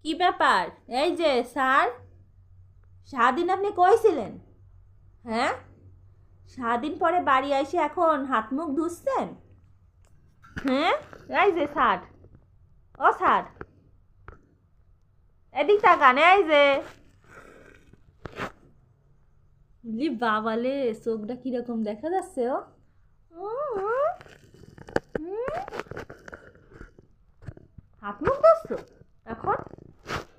কি ব্যাপার? এই যে স্যার, সারাদিন আপনি কই ছিলেন? হ্যাঁ, সারাদিন পরে বাড়ি এসে এখন হাত মুখ ধুচ্ছেন? হ্যাঁ, এই যে স্যার, ও স্যার, এদিক তাকান। এই যে লি বাবালে, চোখটা কিরকম দেখা যাচ্ছে? ও উম, উম, হাত মুখ ধুচ্ছো এখন?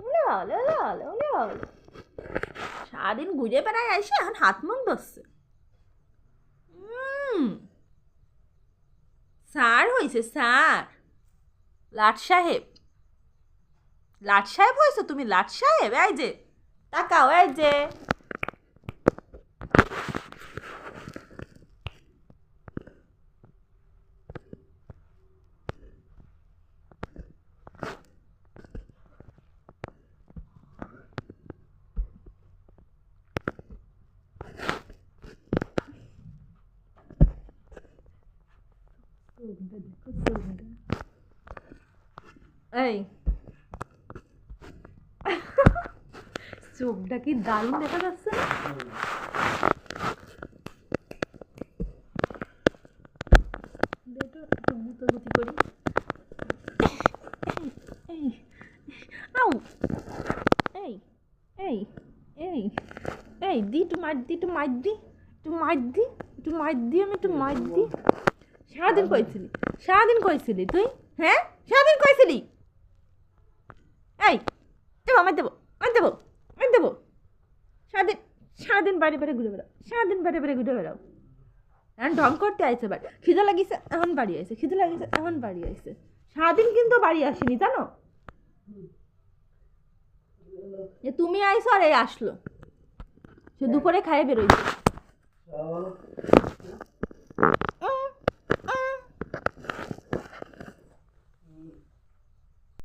ওলে বাবালে, ওলে বাবালে, ওলে বাবালে, সারাদিন ঘুরে বেড়ায় এসে এখন হাত মুখ ধুচ্ছে। স্যার হয়েছে স্যার, লাট সাহেব, লাট সাহেব হয়েছে তুমি, লাট সাহেব। এই যে তাকাও, এই যে এই চোখটা কি দারুণ দেখা যাচ্ছে না? গুতাগুতি করি। এই, আউ, এই, এই, এই, এই দি, একটু মার দি, একটু মার দি, একটু মার দি, একটু মার দি, আমি একটু মার দি। সারাদিন কইছিলি, সারাদিন কইছিলি তুই? হ্যাঁ, সারাদিন কইছিলি? এই দেবো, আমার দেবো, আমার দেবো, আমার দেবো। সারাদিন, সারাদিন বাইরে বাইরে ঘুরে বেড়াও, সারাদিন বাইরে বাইরে ঘুরে বেড়াও। এখন ঢং করতে আইছে বাড়ি, খিদে লাগিছে এখন বাড়ি আইছে, খিদে লাগিছে এখন বাড়ি আইছে। সারাদিন কিন্তু বাড়ি আসেনি জানো? যে তুমি আইছো আর এই আসলো, সে দুপুরে খাইয়ে বেরোইছে।